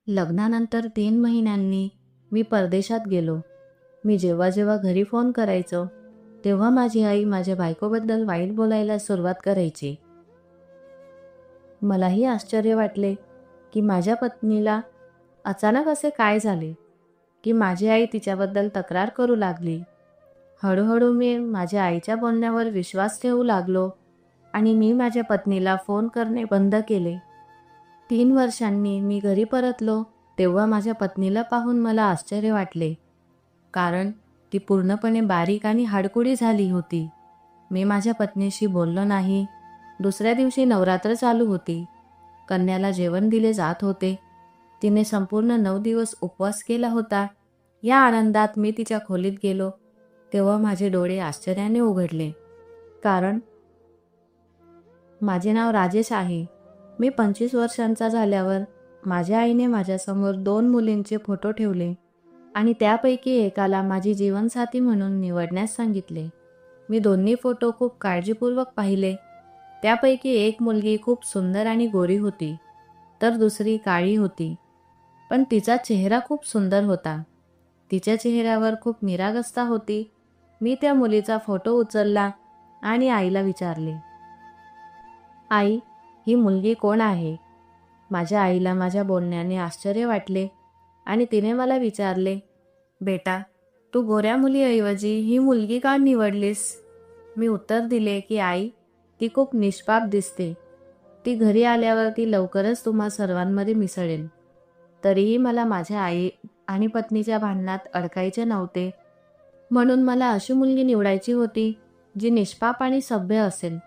लग्नानंतर 3 महिन्यांनी मी परदेशात गेलो. मी जेव्हा जेव्हा घरी फोन करायचो, तेव्हा माझी आई माझ्या बायकोबद्दल वाईट बोलायला सुरुवात करायची. मलाही आश्चर्य वाटले, की माझ्या पत्नीला अचानक असे काय झाले, की माझी आई तिच्याबद्दल तक्रार करू लागली. हळूहळू मी माझ्या आईच्या बोलण्यावर विश्वास ठेवू लागलो आणि मी माझ्या पत्नीला फोन करणे बंद केले. 3 वर्षांनी मी घरी परतलो, तेव्हा माझ्या पत्नीला पाहून मला आश्चर्य वाटले. कारण ती पूर्णपणे बारीक आणि हाडकुडी झाली होती. मी माझ्या पत्नीशी बोललो नाही. दुसऱ्या दिवशी नवरात्र चालू होती. कन्याला जेवण दिले जात होते. तिने संपूर्ण 9 दिवस उपवास केला होता. या आनंदात मी तिच्या खोलीत गेलो, तेव्हा माझे डोळे आश्चर्याने उघडले. कारण माझे नाव राजेश आहे. मी 25 वर्षांचा झाल्यावर माझ्या आईने माझ्यासमोर 2 मुलींचे फोटो ठेवले आणि त्यापैकी एकाला माझी जीवनसाथी म्हणून निवडण्यास सांगितले. मी दोन्ही फोटो खूप काळजीपूर्वक पाहिले. त्यापैकी एक मुलगी खूप सुंदर आणि गोरी होती, तर दुसरी काळी होती. पण तिचा चेहरा खूप सुंदर होता. तिच्या चेहऱ्यावर खूप निरागसता होती. मी त्या मुलीचा फोटो उचलला आणि आईला विचारले, आई, ही मुलगी कोण आहे? माझ्या आईला माझ्या बोलण्याने आश्चर्य वाटले आणि तिने मला विचारले, बेटा, तू गोऱ्या मुलीऐवजी ही मुलगी का निवडलीस? मी उत्तर दिले की आई, ती खूप निष्पाप दिसते. ती घरी आल्यावर ती लवकरच तुम्हा सर्वांमध्ये मिसळेल. तरीही मला माझ्या आई आणि पत्नीच्या भांडणात अडकायचे नव्हते. म्हणून मला अशी मुलगी निवडायची होती, जी निष्पाप आणि सभ्य असेल.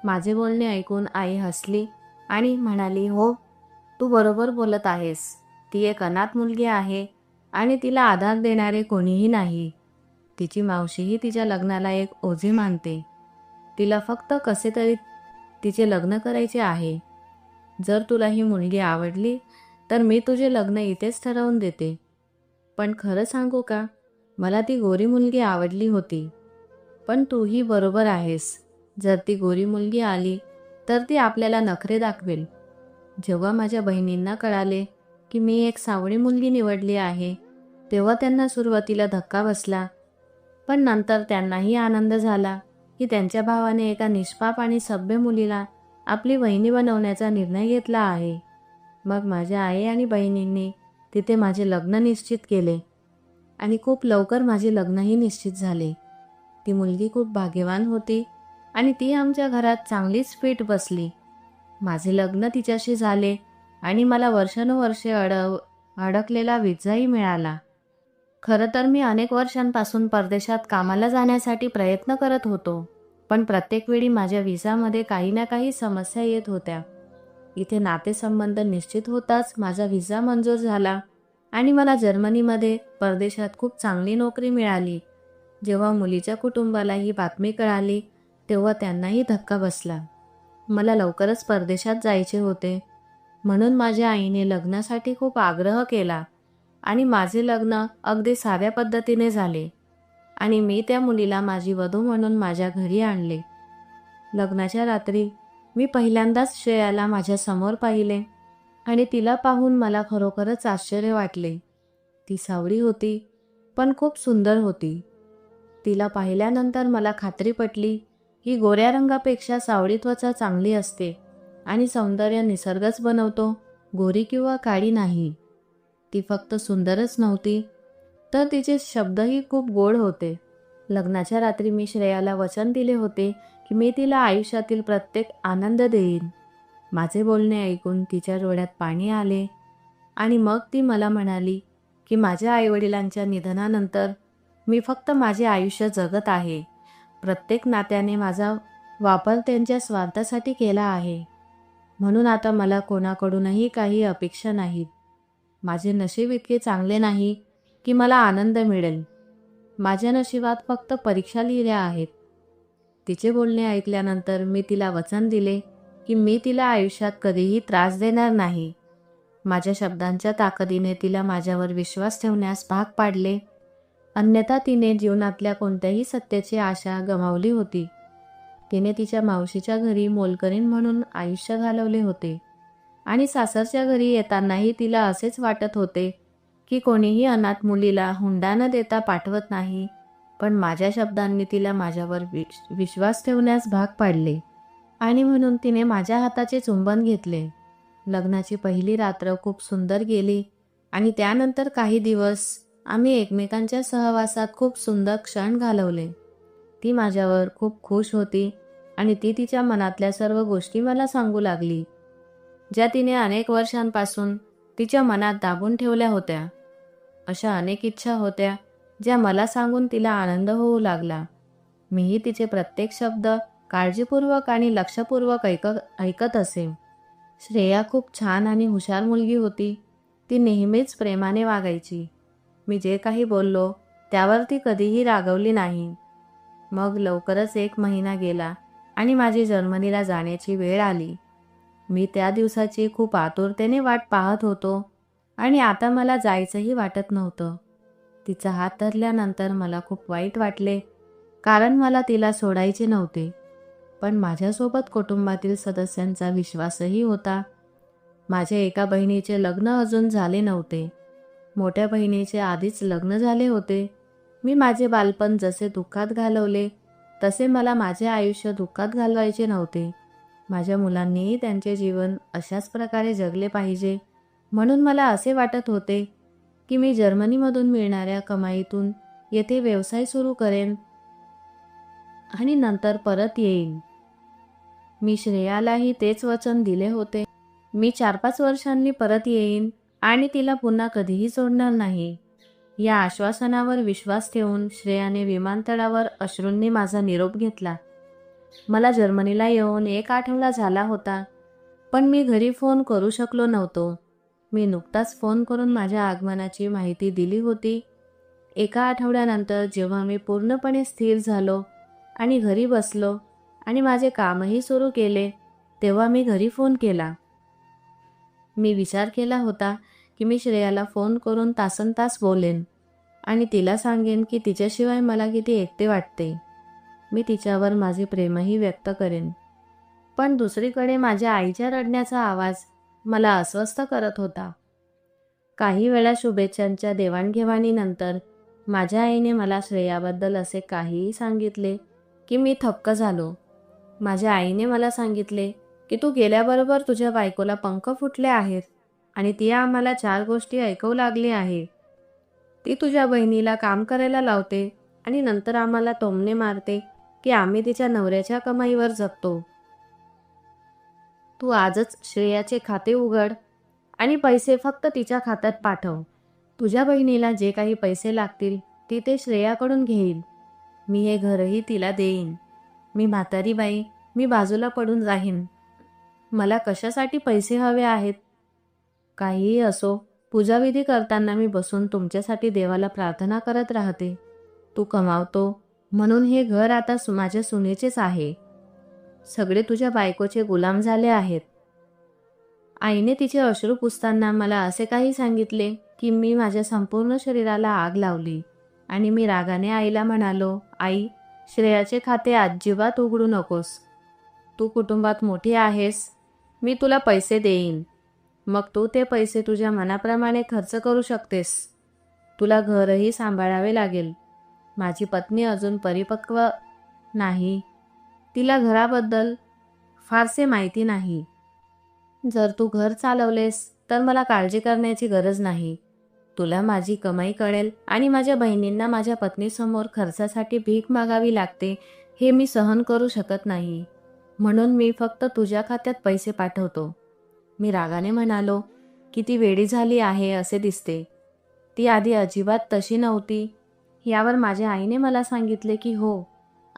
माझे बोलणे ऐकून आई हसली आणि म्हणाली, हो, तू बरोबर बोलत आहेस. ती एक अनाथ मुलगी आहे आणि तिला आधार देणारे कोणीही नाही. तिची मावशीही तिच्या लग्नाला एक ओझे मानते. तिला फक्त कसे तरी तिचे लग्न करायचे आहे. जर तुला ही मुलगी आवडली तर मी तुझे लग्न इथेच ठरवून देते. पण खरं सांगू का, मला ती गोरी मुलगी आवडली होती. पण तूही बरोबर आहेस. जर ती गोरी मुलगी आली तर ती आपल्याला नखरे दाखवेल. जेव्हा माझ्या बहिणींना कळाले की मी एक सावळी मुलगी निवडली आहे, तेव्हा त्यांना सुरुवातीला धक्का बसला. पण नंतर त्यांनाही आनंद झाला की त्यांच्या भावाने एका निष्पाप आणि सभ्य मुलीला आपली वहिनी बनवण्याचा निर्णय घेतला आहे. मग माझ्या आई आणि बहिणींनी तिथे माझे लग्न निश्चित केले आणि खूप लवकर माझे लग्नही निश्चित झाले. ती मुलगी खूप भाग्यवान होती आणि ती आमच्या घरात चांगलीच फिट बसली. माझे लग्न तिच्याशी झाले आणि मला वर्षानुवर्षे अडकलेला विसाही मिळाला. खरं तर मी अनेक वर्षांपासून परदेशात कामाला जाण्यासाठी प्रयत्न करत होतो. पण प्रत्येक वेळी माझ्या व्हिसामध्ये काही ना काही समस्या येत होत्या. इथे नातेसंबंध निश्चित होताच माझा व्हिसा मंजूर झाला आणि मला जर्मनीमध्ये परदेशात खूप चांगली नोकरी मिळाली. जेव्हा मुलीच्या कुटुंबाला ही बातमी कळाली, तेव्हा त्यांनाही धक्का बसला. मला लवकरच परदेशात जायचे होते. म्हणून माझ्या आईने लग्नासाठी खूप आग्रह केला आणि माझे लग्न अगदी साध्या पद्धतीने झाले आणि मी त्या मुलीला माझी वधू म्हणून माझ्या घरी आणले. लग्नाच्या रात्री मी पहिल्यांदाच श्रेयाला माझ्या समोर पाहिले आणि तिला पाहून मला खरोखरच आश्चर्य वाटले. ती सावळी होती, पण खूप सुंदर होती. तिला पाहिल्यानंतर मला खात्री पटली की गोऱ्या रंगापेक्षा सावळी त्वचा चांगली असते आणि सौंदर्य निसर्गच बनवतो, गोरी किंवा काळी नाही. ती फक्त सुंदरच नव्हती, तर तिचे शब्दही खूप गोड होते. लग्नाच्या रात्री मी श्रेयाला वचन दिले होते की मी तिला आयुष्यातील प्रत्येक आनंद देईन. माझे बोलणे ऐकून तिच्या डोळ्यात पाणी आले आणि मग ती मला म्हणाली की माझ्या आईवडिलांच्या निधनानंतर मी फक्त माझे आयुष्य जगत आहे. प्रत्येक नात्याने माझा वापर त्यांच्या स्वार्थासाठी केला आहे. म्हणून आता मला कोणाकडूनही काही अपेक्षा नाहीत. माझे नशीब इतके चांगले नाही की मला आनंद मिळेल. माझ्या नशिबात फक्त परीक्षा लिहिल्या आहेत. तिचे बोलणे ऐकल्यानंतर मी तिला वचन दिले की मी तिला आयुष्यात कधीही त्रास देणार नाही. माझ्या शब्दांच्या ताकदीने तिला माझ्यावर विश्वास ठेवण्यास भाग पाडले. अन्यथा तिने जीवनातल्या कोणत्याही सत्याची आशा गमावली होती. तिने तिच्या मावशीच्या घरी मोलकरीण म्हणून आयुष्य घालवले होते. आणि सासरच्या घरी येतानाही तिला असेच वाटत होते की कोणीही अनाथ मुलीला हुंडा न देता पाठवत नाही. पण माझ्या शब्दांनी तिला माझ्यावर विश्वास ठेवण्यास भाग पाडले आणि म्हणून तिने माझ्या हाताचे चुंबन घेतले. लग्नाची पहिली रात्र खूप सुंदर गेली आणि त्यानंतर काही दिवस आम्ही एकमेकांच्या सहवासात खूप सुंदर क्षण घालवले. ती माझ्यावर खूप खुश होती आणि ती तिच्या मनातल्या सर्व गोष्टी मला सांगू लागली, ज्या तिने अनेक वर्षांपासून तिच्या मनात दाबून ठेवल्या होत्या. अशा अनेक इच्छा होत्या ज्या मला सांगून तिला आनंद होऊ लागला. मीही तिचे प्रत्येक शब्द काळजीपूर्वक आणि लक्षपूर्वक ऐकत असे. श्रेया खूप छान आणि हुशार मुलगी होती. ती नेहमीच प्रेमाने वागायची. मी जे काही बोललो त्यावर ती कधीही रागवली नाही. मग लवकरच 1 महिना गेला आणि माझी जर्मनीला जाण्याची वेळ आली. मी त्या दिवसाची खूप आतुरतेने वाट पाहत होतो आणि आता मला जायचंही वाटत नव्हतं. तिचा हात धरल्यानंतर मला खूप वाईट वाटले, कारण मला तिला सोडायचे नव्हते. पण माझ्यासोबत कुटुंबातील सदस्यांचा विश्वासही होता. माझ्या एका बहिणीचे लग्न अजून झाले नव्हते. मोठ्या बहिणीचे आधीच लग्न झाले होते. मी माझे बालपण जसे दुःखात घालवले तसे मला माझे आयुष्य दुःखात घालवायचे नव्हते. माझ्या मुलांनीही त्यांचे जीवन अशाच प्रकारे जगले पाहिजे, म्हणून मला असे वाटत होते की मी जर्मनीमधून मिळणाऱ्या कमाईतून येथे व्यवसाय सुरू करेन आणि नंतर परत येईन. मी श्रेयालाही तेच वचन दिले होते. मी 4-5 वर्षांनी परत येईन आणि तिला पुन्हा कधीही सोडणार नाही. या आश्वासनावर विश्वास ठेवून श्रेयाने विमानतळावर अश्रूंनी माझा निरोप घेतला. मला जर्मनीला येऊन 1 आठवडा झाला होता, पण मी घरी फोन करू शकलो नव्हतो. मी नुकताच फोन करून माझ्या आगमनाची माहिती दिली होती. 1 आठवड्यानंतर जेव्हा मी पूर्णपणे स्थिर झालो आणि घरी बसलो आणि माझे कामही सुरू केले, तेव्हा मी घरी फोन केला. मी विचार केला होता की मी श्रेयाला फोन करून तासनतास बोलेन आणि तिला सांगेन की तिच्याशिवाय मला किती एकटे वाटते. मी तिच्यावर माझे प्रेमही व्यक्त करेन. पण दुसरीकडे माझ्या आईच्या रडण्याचा आवाज मला अस्वस्थ करत होता. काही वेळा शुभेच्छांच्या देवाणघेवाणीनंतर माझ्या आईने मला श्रेयाबद्दल असे काहीही सांगितले की मी थक्क झालो. माझ्या आईने मला सांगितले की तू गेल्याबरोबर तुझ्या बायकोला पंख फुटले आहेत आणि ती आम्हाला 4 गोष्टी ऐकवू लागली आहे. ती तुझ्या बहिणीला काम करायला लावते आणि नंतर आम्हाला टोमणे मारते की आम्ही तिच्या नवऱ्याच्या कमाईवर जगतो. तू आजच श्रेयाचे खाते उघड आणि पैसे फक्त तिच्या खात्यात पाठव. तुझ्या बहिणीला जे काही पैसे लागतील ती ते श्रेयाकडून घेईल. मी हे घरही तिला देईन. मी म्हातारी बाई, मी बाजूला पडून राहीन. मला कशासाठी पैसे हवे आहेत? काहीही असो, पूजाविधी करताना मी बसून तुमच्यासाठी देवाला प्रार्थना करत राहते. तू कमावतो म्हणून हे घर आता माझ्या सुनेचेच आहे. सगळे तुझ्या बायकोचे गुलाम झाले आहेत. आईने तिचे अश्रू पुसताना मला असे काही सांगितले की मी माझ्या संपूर्ण शरीराला आग लावली आणि मी रागाने आईला म्हणालो, आई, श्रेयाचे खाते अजिबात उघडू नकोस. तू कुटुंबात मोठी आहेस. मी तुला पैसे देईन. मग तू ते पैसे तुझ्या मनाप्रमाणे खर्च करू शकतेस. तुला घरही सांभाळावे लागेल. माझी पत्नी अजून परिपक्व नाही. तिला घराबद्दल फारसे माहिती नाही. जर तू घर चालवलेस तर मला काळजी करण्याची गरज नाही. तुला माझी कमाई कळेल आणि माझ्या बहिणींना माझ्या पत्नीसमोर खर्चासाठी भीक मागावी लागते हे मी सहन करू शकत नाही. म्हणून मी फक्त तुझ्या खात्यात पैसे पाठवतो. मी रागाने म्हणालो, किती वेडी झाली आहे असे दिसते. ती आधी अजिबात तशी नव्हती. यावर माझ्या आईने मला सांगितले की हो,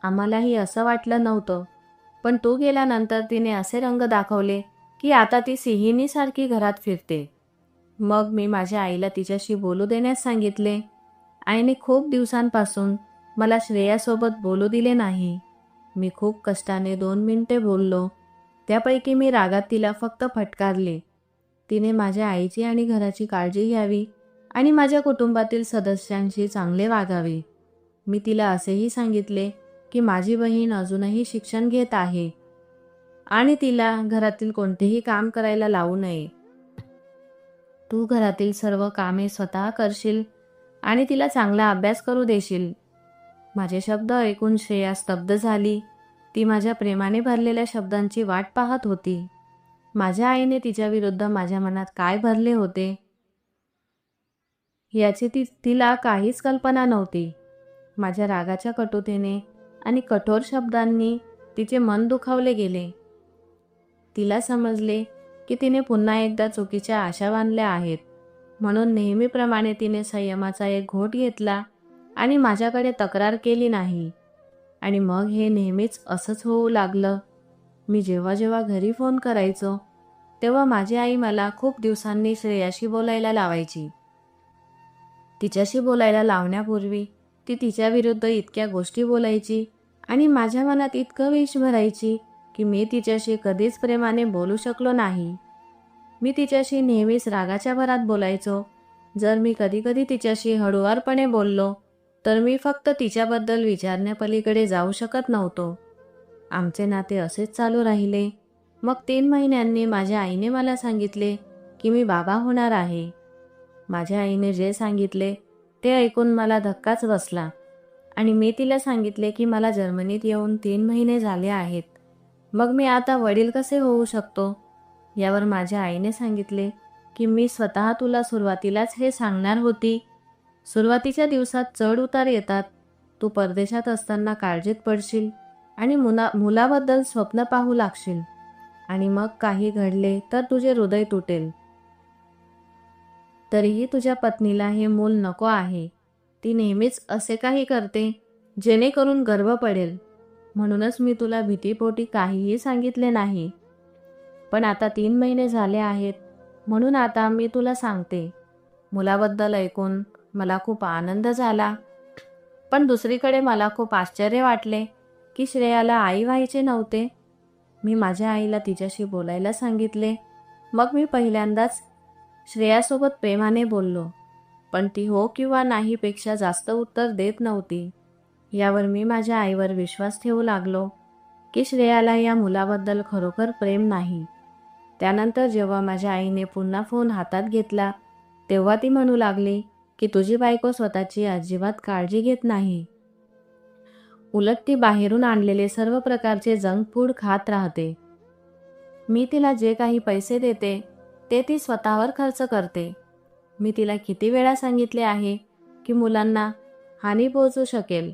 आम्हालाही असं वाटलं नव्हतं. पण तू गेल्यानंतर तिने असे रंग दाखवले की आता ती सिंहिणीसारखी घरात फिरते. मग मी माझ्या आईला तिच्याशी बोलू देण्यास सांगितले. आईने खूप दिवसांपासून मला श्रेयासोबत बोलू दिले नाही. मी खूप कष्टाने 2 मिनिटे बोललो. त्यापैकी मी रागात तिला फक्त फटकारले. तिने माझ्या आईची आणि घराची काळजी घ्यावी आणि माझ्या कुटुंबातील सदस्यांशी चांगले वागावे. मी तिला असेही सांगितले की माझी बहीण अजूनही शिक्षण घेत आहे. आणि तिला घरातील कोणतेही काम करायला लावू नये. तू घरातील सर्व कामे स्वतः करशील आणि तिला चांगला अभ्यास करू देशील. माझे शब्द ऐकून श्रेया स्तब्ध झाली. ती माझ्या प्रेमाने भरलेल्या शब्दांची वाट पाहत होती. माझ्या आईने तिच्या विरुद्ध माझ्या मनात काय भरले होते याची तिला काहीच कल्पना नव्हती. माझ्या रागाच्या कटुतेने आणि कठोर शब्दांनी तिचे मन दुखावले गेले. तिला समजले की तिने पुन्हा एकदा चुकीच्या आशा बांधल्या आहेत. म्हणून नेहमीप्रमाणे तिने संयमाचा एक घोट घेतला आणि माझ्याकडे तक्रार केली नाही. आणि मग हे नेहमीच असंच होऊ लागलं. मी जेव्हा जेव्हा घरी फोन करायचो तेव्हा माझी आई मला खूप दिवसांनी श्रेयाशी बोलायला लावायची. तिच्याशी बोलायला लावण्यापूर्वी ती तिच्या विरुद्ध इतक्या गोष्टी बोलायची आणि माझ्या मनात इतकं विष भरायची की मी तिच्याशी कधीच प्रेमाने बोलू शकलो नाही. मी तिच्याशी नेहमीच रागाच्या भरात बोलायचो. जर मी कधीकधी तिच्याशी हळुवारपणे बोललो तर मी फक्त तिच्याबद्दल विचारण्यापलीकडे जाऊ शकत नव्हतो. आमचे नाते असेच चालू राहिले. मग 3 महिन्यांनी माझ्या आईने मला सांगितले की मी बाबा होणार आहे. माझ्या आईने जे सांगितले ते ऐकून मला धक्काच बसला आणि मी तिला सांगितले की मला जर्मनीत येऊन 3 महिने झाले आहेत. मग मी आता वडील कसे होऊ शकतो? यावर माझ्या आईने सांगितले की मी स्वतः तुला सुरुवातीलाच हे सांगणार होती. सुरुवातीच्या दिवसात चढ उतार येतात. तू परदेशात असताना काळजीत पडशील आणि मुलाबद्दल स्वप्न पाहू लागशील आणि मग काही घडले तर तुझे हृदय तुटेल. तरीही तुझ्या पत्नीला हे मूल नको आहे. ती नेहमीच असे काही करते जेणेकरून गर्व पडेल. म्हणूनच मी तुला भीतीपोटी काहीही सांगितले नाही. पण आता 3 महिने झाले आहेत म्हणून आता मी तुला सांगते. मुलाबद्दल ऐकून मला खूप आनंद झाला. पण दुसरीकडे मला खूप आश्चर्य वाटले की श्रेयाला आई व्हायचे नव्हते. मी माझ्या आईला तिच्याशी बोलायला सांगितले. मग मी पहिल्यांदाच श्रेयासोबत प्रेमाने बोललो. पण ती हो किंवा नाही पेक्षा जास्त उत्तर देत नव्हती. यावर मी माझ्या आईवर विश्वास ठेवू लागलो की श्रेयाला या मुलाबद्दल खरोखर प्रेम नाही. त्यानंतर जेव्हा माझ्या आईने पुन्हा फोन हातात घेतला तेव्हा ती म्हणू लागली की तुझी बायको स्वतःची अजिबात काळजी घेत नाही. उलट ती बाहेरून आणलेले सर्व प्रकारचे जंक फूड खात राहते. मी तिला जे काही पैसे देते ते ती स्वतःवर खर्च करते. मी तिला किती वेळा सांगितले आहे की मुलांना हानी पोहोचू शकेल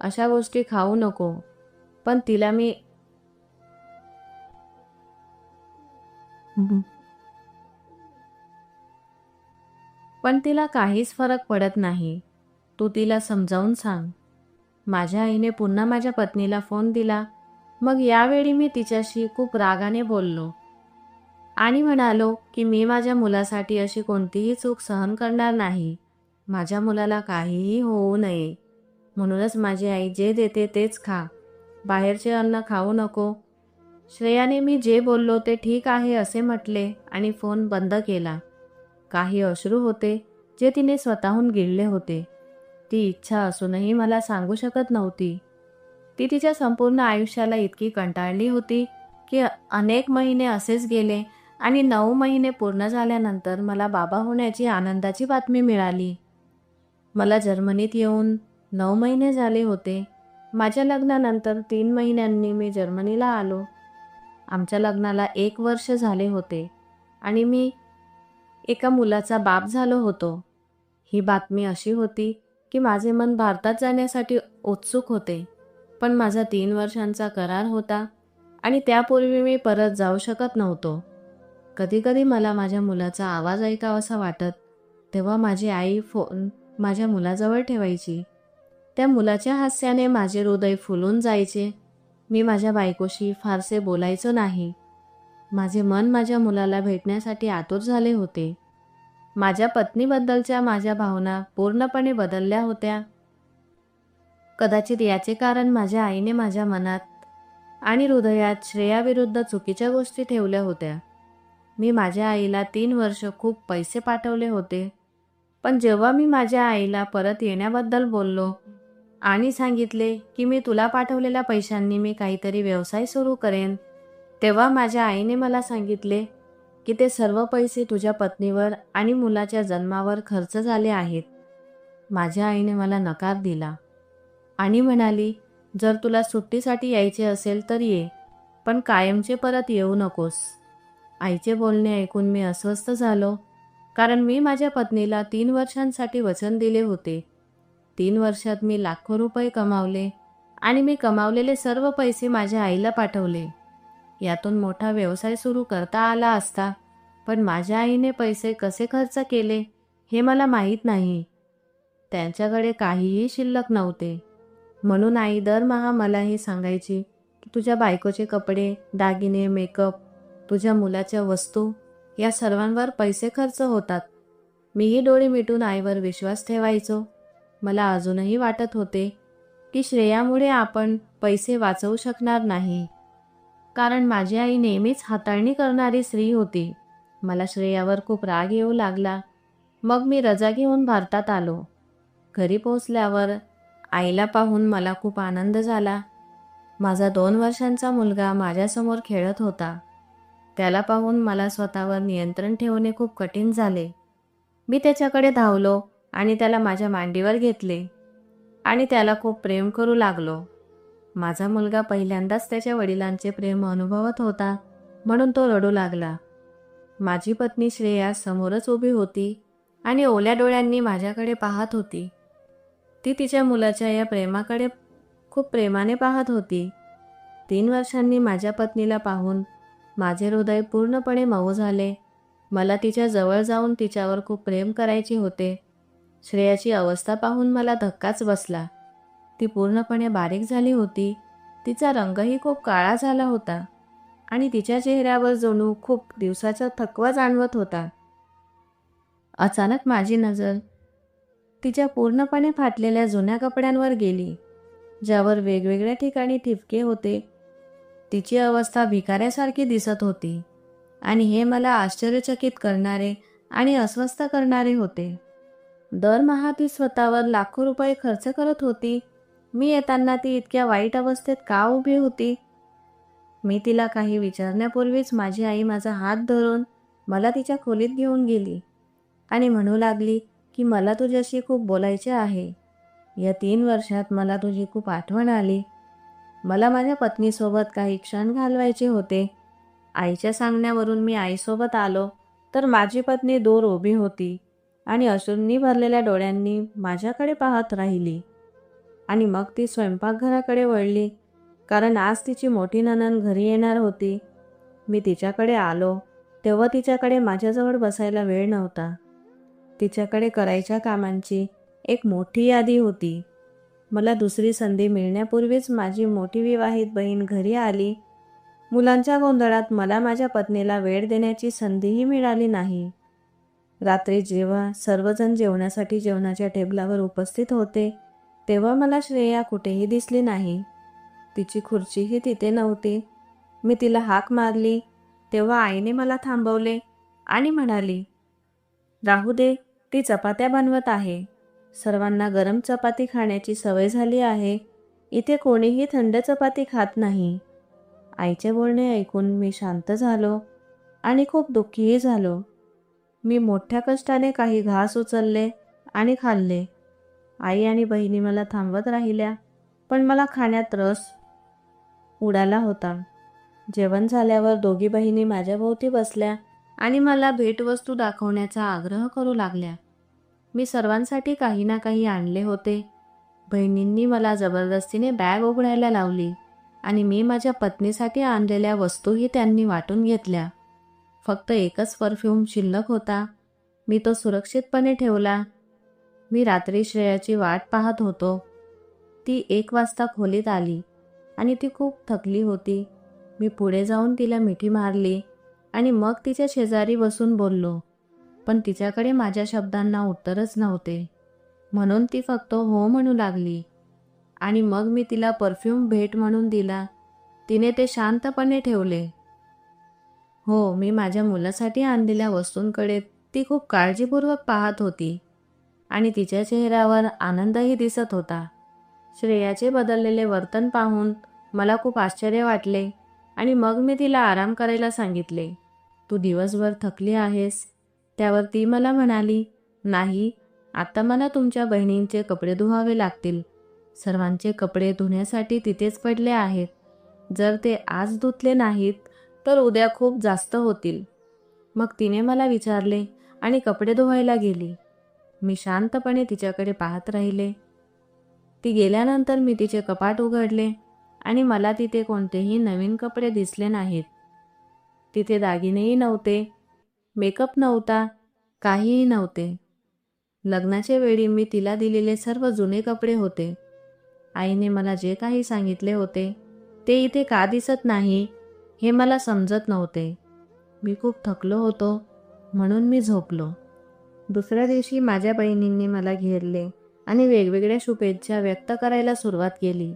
अशा गोष्टी खाऊ नको. पण तिला काहीच फरक पडत नाही. तू तिला समजावून सांग. माझ्या आईने पुन्हा माझ्या पत्नीला फोन दिला. मग यावेळी मी तिच्याशी खूप रागाने बोललो आणि म्हणालो की मी माझ्या मुलासाठी अशी कोणतीही चूक सहन करणार नाही. माझ्या मुलाला काहीही होऊ नये. म्हणूनच माझी आई जे देते तेच खा. बाहेरचे अन्न खाऊ नको. श्रेयाने मी जे बोललो ते ठीक आहे असे म्हटले आणि फोन बंद केला. काही अश्रू होते जे तिने स्वतःहून गिळले होते. ती इच्छा असूनही मला सांगू शकत नव्हती. ती तिच्या संपूर्ण आयुष्याला इतकी कंटाळली होती की अनेक महिने असेच गेले आणि 9 महिने पूर्ण झाल्यानंतर मला बाबा होण्याची आनंदाची बातमी मिळाली. मला जर्मनीत येऊन 9 महिने झाले होते. माझ्या लग्नानंतर 3 महिन्यांनी मी जर्मनीला आलो. आमच्या लग्नाला 1 वर्ष झाले होते आणि मी एका मुलाचा बाप झालो होतो. ही बातमी अशी होती की माझे मन भारतात जाण्यासाठी उत्सुक होते. पण माझा 3 वर्षांचा करार होता आणि त्यापूर्वी मी परत जाऊ शकत नव्हतो. कधीकधी मला माझ्या मुलाचा आवाज ऐकावासा वाटत तेव्हा माझी आई फोन माझ्या मुलाजवळ ठेवायची. त्या मुलाच्या हास्याने माझे हृदय फुलून जायचे. मी माझ्या बायकोशी फारसे बोलायचो नाही. माझे मन माझ्या मुलाला भेटण्यासाठी आतुर झाले होते. माझ्या पत्नीबद्दलच्या माझ्या भावना पूर्णपणे बदलल्या होत्या. कदाचित याचे कारण माझ्या आईने माझ्या मनात आणि हृदयात श्रेयाविरुद्ध चुकीच्या गोष्टी ठेवल्या होत्या. मी माझ्या आईला 3 वर्ष खूप पैसे पाठवले होते. पण जेव्हा मी माझ्या आईला परत येण्याबद्दल बोललो आणि सांगितले की मी तुला पाठवलेल्या पैशांनी मी काहीतरी व्यवसाय सुरू करेन तेव्हा माझ्या आईने मला सांगितले की ते सर्व पैसे तुझ्या पत्नीवर आणि मुलाच्या जन्मावर खर्च झाले आहेत. माझ्या आईने मला नकार दिला आणि म्हणाली, जर तुला सुट्टीसाठी यायचे असेल तर ये, पण कायमचे परत येऊ नकोस. आईचे बोलणे ऐकून मी अस्वस्थ झालो, कारण मी माझ्या पत्नीला 3 वर्षांसाठी वचन दिले होते. 3 वर्षात मी लाखो रुपये कमावले आणि मी कमावलेले सर्व पैसे माझ्या आईला पाठवले. यातून मोठा व्यवसाय सुरू करता आला असता, पण माझ्या आईने पैसे कसे खर्च केले हे मला माहीत नाही. त्यांच्याकडे काहीही शिल्लक नव्हते. म्हणून आई दरमहा मला हे सांगायची की तुझ्या बायकोचे कपडे, दागिने, मेकअप, तुझ्या मुलाच्या वस्तू या सर्वांवर पैसे खर्च होतात. मीही डोळे मिटून आईवर विश्वास ठेवायचो. मला अजूनही वाटत होते की श्रेयामुळे आपण पैसे वाचवू शकणार नाही, कारण माझी आई नेहमीच हाताळणी करणारी स्त्री होती. मला श्रेयावर खूप राग येऊ लागला. मग मी रजा घेऊन भारतात आलो. घरी पोहोचल्यावर आईला पाहून मला खूप आनंद झाला. माझा 2 वर्षांचा मुलगा माझ्यासमोर खेळत होता. त्याला पाहून मला स्वतःवर नियंत्रण ठेवणे खूप कठीण झाले. मी त्याच्याकडे धावलो आणि त्याला माझ्या मांडीवर घेतले आणि त्याला खूप प्रेम करू लागलो. माझा मुलगा पहिल्यांदाच त्याच्या वडिलांचे प्रेम अनुभवत होता, म्हणून तो रडू लागला. माझी पत्नी श्रेया समोरच उभी होती आणि ओल्या डोळ्यांनी माझ्याकडे पाहत होती. ती तिच्या मुलाच्या या प्रेमाकडे खूप प्रेमाने पाहत होती. 3 वर्षांनी माझ्या पत्नीला पाहून माझे हृदय पूर्णपणे मऊ झाले. मला तिच्या जवळ जाऊन तिच्यावर खूप प्रेम करायचे होते. श्रेयाची अवस्था पाहून मला धक्काच बसला. ती पूर्णपणे बारीक झाली होती. तिचा रंगही खूप काळा झाला होता आणि तिच्या चेहऱ्यावर जणू खूप दिवसाचा थकवा जाणवत होता. अचानक माझी नजर तिच्या पूर्णपणे फाटलेल्या जुन्या कपड्यांवर गेली, ज्यावर वेगवेगळ्या ठिकाणी ठिपके होते. तिची अवस्था भिकाऱ्यासारखी दिसत होती आणि हे मला आश्चर्यचकित करणारे आणि अस्वस्थ करणारे होते. दरमहा ती स्वतःवर लाखो रुपये खर्च करत होती. मी येताना ती इतक्या वाईट अवस्थेत का उभी होती? मी तिला काही विचारण्यापूर्वीच माझी आई माझा हात धरून मला तिच्या खोलीत घेऊन गेली आणि म्हणू लागली की मला तुझ्याशी खूप बोलायचे आहे. या 3 वर्षात मला तुझी खूप आठवण आली. मला माझ्या पत्नीसोबत काही क्षण घालवायचे होते. आईच्या सांगण्यावरून मी आईसोबत आलो, तर माझी पत्नी दूर उभी होती आणि अश्रूंनी भरलेल्या डोळ्यांनी माझ्याकडे पाहत राहिली. आणि मग ती स्वयंपाकघराकडे वळली, कारण आज तिची मोठी नणंद घरी येणार होती. मी तिच्याकडे आलो तेव्हा तिच्याकडे माझ्याजवळ बसायला वेळ नव्हता. तिच्याकडे करायच्या कामांची एक मोठी यादी होती. मला दुसरी संधी मिळण्यापूर्वीच माझी मोठी विवाहित बहीण घरी आली. मुलांच्या गोंधळात मला माझ्या पत्नीला वेळ देण्याची संधीही मिळाली नाही. रात्री जेव्हा सर्वजण जेवणासाठी जेवणाच्या टेबलावर उपस्थित होते, तेव्हा मला श्रेया कुठेही दिसली नाही. तिची खुर्चीही तिथे नव्हती. मी तिला हाक मारली तेव्हा आईने मला थांबवले आणि म्हणाली, राहू दे, ती चपात्या बनवत आहे. सर्वांना गरम चपाती खाण्याची सवय झाली आहे. इथे कोणीही थंड चपाती खात नाही. आईचे बोलणे ऐकून मी शांत झालो आणि खूप दुःखीही झालो. मी मोठ्या कष्टाने काही घास उचलले आणि खाल्ले. आई आणि बहिणी मला थांबवत राहिल्या, पण मला खाण्यात रस उडाला होता. जेवण झाल्यावर दोघी बहिणी माझ्या भोवती बसल्या आणि मला भेटवस्तू दाखवण्याचा आग्रह करू लागल्या. मी सर्वांसाठी काही ना काही आणले होते. बहिणींनी मला जबरदस्तीने बॅग उघडायला लावली आणि मी माझ्या पत्नीसाठी आणलेल्या वस्तूही त्यांनी वाटून घेतल्या. फक्त एकच परफ्यूम शिल्लक होता. मी तो सुरक्षितपणे ठेवला. मी रात्री श्रेयाची वाट पाहत होतो. ती 1 वाजता खोलीत आली आणि ती खूप थकली होती. मी पुढे जाऊन तिला मिठी मारली आणि मग तिच्या शेजारी बसून बोललो, पण तिच्याकडे माझ्या शब्दांना उत्तरच नव्हते. म्हणून ती फक्त हो म्हणू लागली आणि मग मी तिला परफ्यूम भेट म्हणून दिला. तिने ते शांतपणे ठेवले. हो, मी माझ्या मुलासाठी आणलेल्या वस्तूंकडे ती खूप काळजीपूर्वक पाहत होती आणि तिच्या चेहऱ्यावर आनंदही दिसत होता. श्रेयाचे बदललेले वर्तन पाहून मला खूप आश्चर्य वाटले. आणि मग मी तिला आराम करायला सांगितले. तू दिवसभर थकली आहेस? त्यावर ती मला म्हणाली, नाही, आता मला तुमच्या बहिणींचे कपडे धुवावे लागतील. सर्वांचे कपडे धुण्यासाठी तिथेच पडले आहेत. जर ते आज धुतले नाहीत तर उद्या खूप जास्त होतील. मग तिने मला विचारले आणि कपडे धुवायला गेली. मी शांतपणे तिच्याकडे पाहत राहिले. ती गेल्यानंतर मी तिचे कपाट उघडले आणि मला तिथे कोणतेही नवीन कपडे दिसले नाहीत. तिथे दागिनेही नव्हते, मेकअप नव्हता, काहीही नव्हते. लग्नाच्या वेळी मी तिला दिलेले सर्व जुने कपडे होते. आईने मला जे काही सांगितले होते ते इथे का दिसत नाही हे मला समजत नव्हते. मी खूप थकलो होतो म्हणून मी झोपलो. दुसऱ्या दिवशी माझ्या बहिणींनी मला घेरले आणि वेगवेगळ्या शुभेच्छा व्यक्त करायला सुरुवात केली.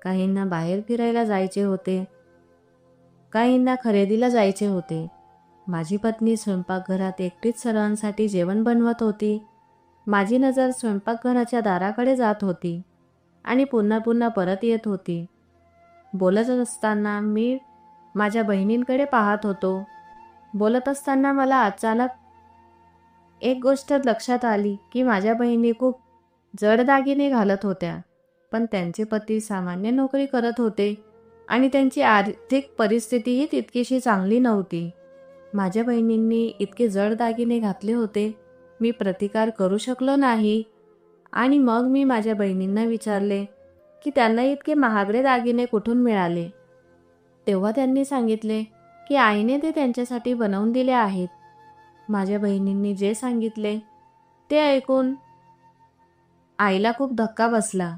काहींना बाहेर फिरायला जायचे होते, काहींना खरेदीला जायचे होते. माझी पत्नी स्वयंपाकघरात एकटीच सर्वांसाठी जेवण बनवत होती. माझी नजर स्वयंपाकघराच्या दाराकडे जात होती आणि पुन्हा पुन्हा परत येत होती. बोलत असताना मी माझ्या बहिणींकडे पाहत होतो. बोलत असताना मला अचानक एक गोष्ट लक्षात आली की माझ्या बहिणी खूप जड दागिने घालत होत्या, पण त्यांचे पती सामान्य नोकरी करत होते आणि त्यांची आर्थिक परिस्थितीही तितकीशी चांगली नव्हती. माझ्या बहिणींनी इतके जड दागिने घातले होते, मी प्रतिकार करू शकलो नाही आणि मग मी माझ्या बहिणींना विचारले की त्यांना इतके महागडे दागिने कुठून मिळाले. तेव्हा त्यांनी सांगितले की आईने ते त्यांच्यासाठी बनवून दिले आहेत. माझ्या बहिणींनी जे सांगितले ते ऐकून आईला खूप धक्का बसला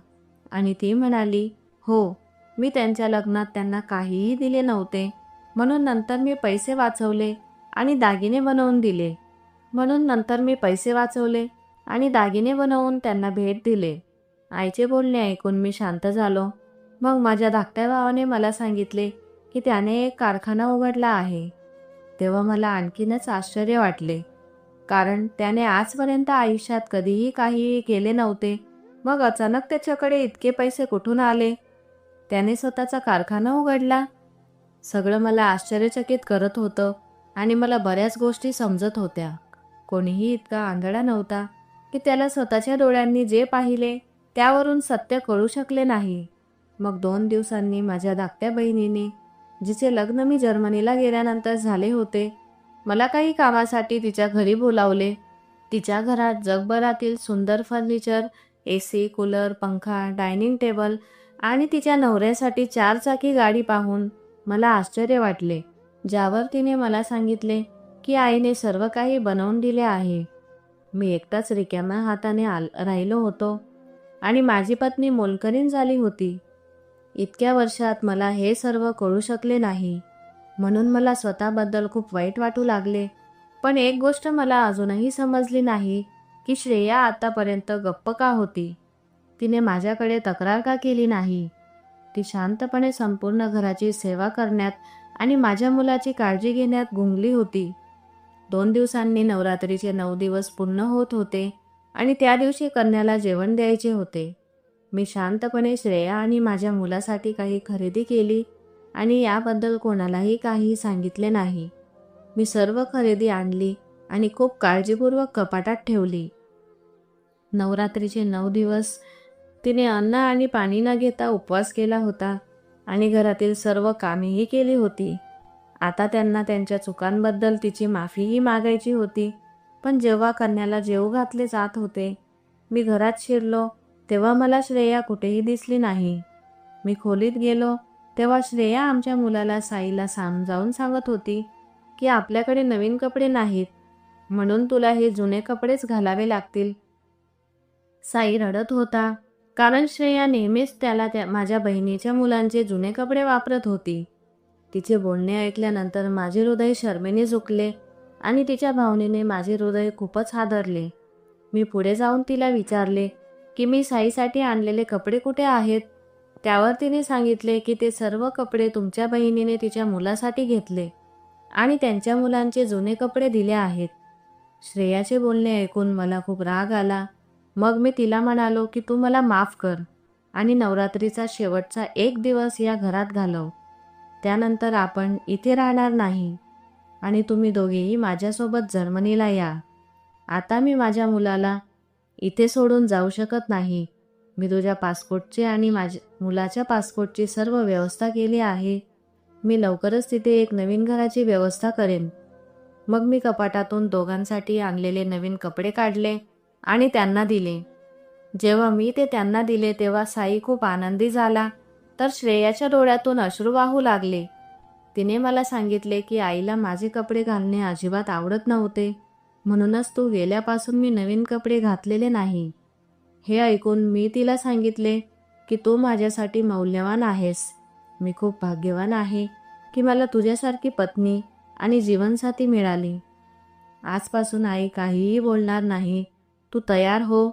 आणि ती म्हणाली, हो, मी त्यांच्या लग्नात त्यांना काहीही दिले नव्हते, म्हणून नंतर मी पैसे वाचवले आणि दागिने बनवून दिले. त्यांना भेट दिले. आईचे बोलणे ऐकून मी शांत झालो. मग माझ्या धाकट्या भावाने मला सांगितले की त्याने एक कारखाना उघडला आहे. तेव्हा मला आणखीनच आश्चर्य वाटले, कारण त्याने आजपर्यंत आयुष्यात कधीही काहीही केले नव्हते. मग अचानक त्याच्याकडे इतके पैसे कुठून आले? त्याने स्वतःचा कारखाना उघडला. सगळं मला आश्चर्यचकित करत होतं आणि मला बऱ्याच गोष्टी समजत होत्या. कोणीही इतका आंधळा नव्हता की त्याला स्वतःच्या डोळ्यांनी जे पाहिले त्यावरून सत्य कळू शकले नाही. मग 2 दिवसांनी माझ्या धाकट्या बहिणीने, जिचे लग्न मी जर्मनीला गेल्यानंतर झाले होते, मला काही कामासाठी तिच्या घरी बोलावले. तिच्या घरात जगभरातील सुंदर फर्निचर, AC, कूलर, पंखा, डायनिंग टेबल आणि तिच्या नवऱ्यासाठी 4 चाकी गाडी पाहून मला आश्चर्य वाटले. ज्यावर तिने मला सांगितले की आईने सर्व काही बनवून दिले आहे. मी एकटाच रिकाम्या हाताने राहिलो होतो आणि माझी पत्नी मोलकरीण झाली होती. इतक्या वर्षात मला हे सर्व कळू शकले नाही, म्हणून मला स्वतःबद्दल खूप वाईट वाटू लागले. पण एक गोष्ट मला अजूनही समजली नाही की श्रेया आतापर्यंत गप्प का होती. तिने माझ्याकडे तक्रार का केली नाही. ती शांतपणे संपूर्ण घराची सेवा करण्यात आणि माझ्या मुलाची काळजी घेण्यात गुंगली होती. 2 दिवसांनी नवरात्रीचे 9 दिवस पूर्ण होत होते आणि त्या दिवशी कन्याला जेवण द्यायचे होते. मी शांतपणे श्रेया आणि माझ्या मुलासाठी काही खरेदी केली आणि याबद्दल कोणालाही काही सांगितले नाही. मी सर्व खरेदी आणली आणि खूप काळजीपूर्वक कपाटात ठेवली. नवरात्रीचे 9 दिवस तिने अन्न आणि पाणी न घेता उपवास केला होता आणि घरातील सर्व कामेही केली होती. आता त्यांना त्यांच्या चुकांबद्दल तिची माफीही मागायची होती. पण जेव्हा कन्याला जेवू घातले जात होते, मी घरात शिरलो तेव्हा मला श्रेया कुठेही दिसली नाही. मी खोलीत गेलो तेव्हा श्रेया आमच्या मुलाला साईला समजावून सांगत होती की आपल्याकडे नवीन कपडे नाहीत, म्हणून तुला हे जुने कपडेच घालावे लागतील. साई रडत होता, कारण श्रेया नेहमीच त्याला माझ्या बहिणीच्या मुलांचे जुने कपडे वापरत होती. तिचे बोलणे ऐकल्यानंतर माझे हृदय शरमेने झुकले आणि तिच्या भावनेने माझे हृदय खूपच हादरले. मी पुढे जाऊन तिला विचारले की मी साईसाठी आणलेले कपडे कुठे आहेत. त्यावर तिने सांगितले की ते सर्व कपडे तुमच्या बहिणीने तिच्या मुलासाठी घेतले आणि त्यांच्या मुलांचे जुने कपडे दिले आहेत. श्रेयाचे बोलणे ऐकून मला खूप राग आला. मग मी तिला म्हणालो की तू मला माफ कर आणि नवरात्रीचा शेवटचा 1 दिवस या घरात घालव. त्यानंतर आपण इथे राहणार नाही आणि तुम्ही दोघेही माझ्यासोबत जर्मनीला या. आता मी माझ्या मुलाला इथे सोडून जाऊ शकत नाही. मी तुझ्या पासपोर्टची आणि माझ्या मुलाच्या पासपोर्टची सर्व व्यवस्था केली आहे. मी लवकरच तिथे एक नवीन घराची व्यवस्था करेन. मग मी कपाटातून दोघांसाठी आणलेले नवीन कपडे काढले आणि त्यांना दिले. जेव्हा मी ते त्यांना दिले तेव्हा साई खूप आनंदी झाला, तर श्रेयाच्या डोळ्यातून अश्रू वाहू लागले. तिने मला सांगितले की आईला माझे कपडे घालणे अजिबात आवडत नव्हते, म्हणूनच तू गेल्यापासून मी नवीन कपडे घातलेले नाही. हे ऐकून मी तिला सांगितले की तू माझ्यासाठी मौल्यवान आहेस. मी खूप भाग्यवान आहे की मला तुझ्यासारखी पत्नी आणि जीवनसाथी मिळाली. आजपासून आई काहीही बोलणार नाही. तू तयार हो.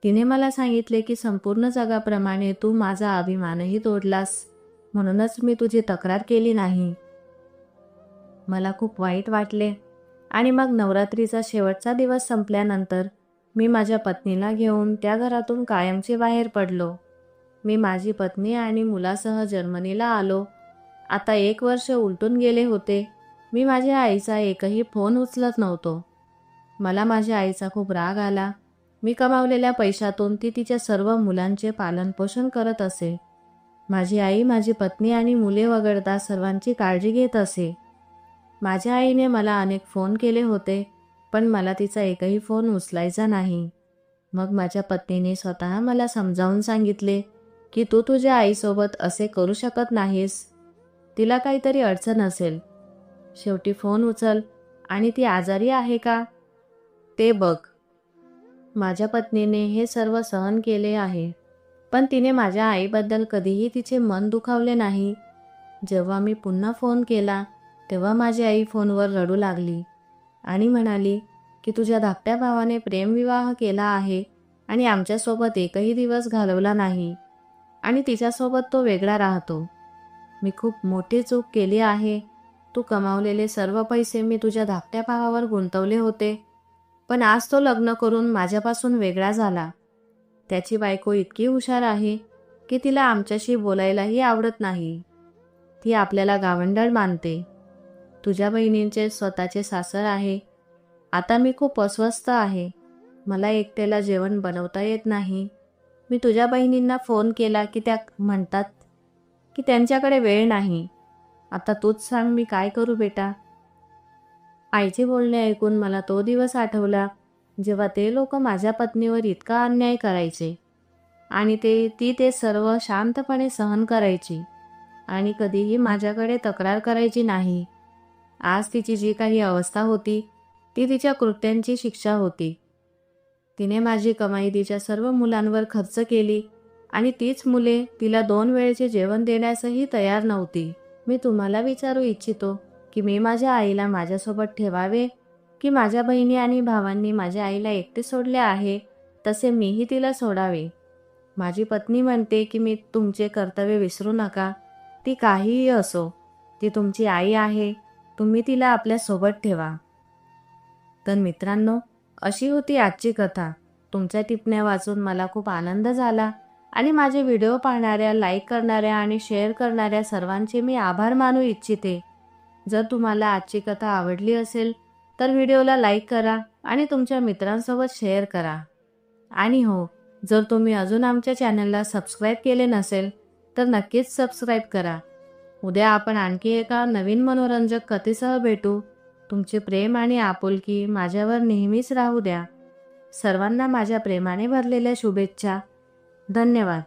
तिने मला सांगितले की संपूर्ण जगाप्रमाणे तू माझा अभिमानही तोडलास, म्हणूनच मी तुझी तक्रार केली नाही. मला खूप वाईट वाटले आणि मग नवरात्रीचा शेवटचा दिवस संपल्यानंतर मी माझ्या पत्नीला घेऊन त्या घरातून कायमचे बाहेर पडलो. मी माझी पत्नी आणि मुलासह जर्मनीला आलो. आता 1 वर्ष उलटून गेले होते. मी माझ्या आईचा एकही फोन उचलत नव्हतो. मला माझ्या आईचा खूप राग आला. मी कमावलेल्या पैशातून ती तिच्या सर्व मुलांचे पालनपोषण करत असे. माझी आई माझी पत्नी आणि मुले वगळता सर्वांची काळजी घेत असे. माझ्या आईने मला अनेक फोन केले होते, पण मला तिचा एकही फोन उचलायचा नाही. मग माझ्या पत्नीने स्वतः मला समजावून सांगितले की तू तुझ्या आईसोबत असे करू शकत नाहीस. तिला काहीतरी अडचण असेल. शेवटी फोन उचल आणि ती आजारी आहे का ते बघ. माझ्या पत्नीने हे सर्व सहन केले आहे, पण तिने माझ्या आईबद्दल कधीही तिचे मन दुखावले नाही. जेव्हा मी पुन्हा फोन केला तेव्हा माझी आई फोनवर रडू लागली आणि म्हणाली की तुझ्या धाकट्या भावाने प्रेमविवाह केला आहे आणि आमच्यासोबत एकही दिवस घालवला नाही आणि तिच्यासोबत तो वेगळा राहतो. मी खूप मोठी चूक केली आहे. तू कमावलेले सर्व पैसे मी तुझ्या धाकट्या भावावर गुंतवले होते, पण आज तो लग्न करून माझ्यापासून वेगळा झाला. त्याची बायको इतकी हुशार आहे की तिला आमच्याशी बोलायलाही आवडत नाही. ती आपल्याला गावंढळ मानते. तुझ्या बहिणींचे स्वतःचे सासर आहे. आता मी खूप अस्वस्थ आहे. मला एकट्याला जेवण बनवता येत नाही. मी तुझ्या बहिणींना फोन केला की त्या म्हणतात की त्यांच्याकडे वेळ नाही. आता तूच सांग मी काय करू बेटा. आईचे बोलणे ऐकून मला तो दिवस आठवला जेव्हा ते लोक माझ्या पत्नीवर इतका अन्याय करायचे आणि ती ते सर्व शांतपणे सहन करायची आणि कधीही माझ्याकडे तक्रार करायची नाही. आज तिची जी काही अवस्था होती ती तिच्या कृत्यांची शिक्षा होती. तिने माझी कमाई तिच्या सर्व मुलांवर खर्च केली आणि तीच मुले तिला 2 वेळेचे जेवण देण्यासही तयार नव्हती. मी तुम्हाला विचारू इच्छितो की मी माझ्या आईला माझ्यासोबत ठेवावे की माझ्या बहिणी आणि भावांनी माझ्या आईला एकटे सोडले आहे तसे मीही तिला सोडावे. माझी पत्नी म्हणते की मी तुमचे कर्तव्य विसरू नका. ती काहीही असो, ती तुमची आई आहे. तुम्ही तिला आपल्यासोबत ठेवा. तर मित्रांनो, अशी होती आजची कथा. तुमच्या टिप्पण्या वाचून मला खूप आनंद झाला आणि माझे व्हिडिओ पाहणाऱ्या, लाईक करणाऱ्या आणि शेअर करणाऱ्या सर्वांचे मी आभार मानू इच्छिते. जर तुम्हाला आजची कथा आवडली असेल तर व्हिडिओला लाईक करा आणि तुमच्या मित्रांसोबत शेअर करा. आणि हो, जर तुम्ही अजून आमच्या चॅनलला सबस्क्राईब केले नसेल तर नक्कीच सबस्क्राईब करा. उद्या आपण आणखी एका नवीन मनोरंजक कथेसह भेटू. तुमचे प्रेम आणि आपुलकी माझ्यावर नेहमीच राहू द्या. सर्वांना माझ्या प्रेमाने भरलेल्या शुभेच्छा. धन्यवाद.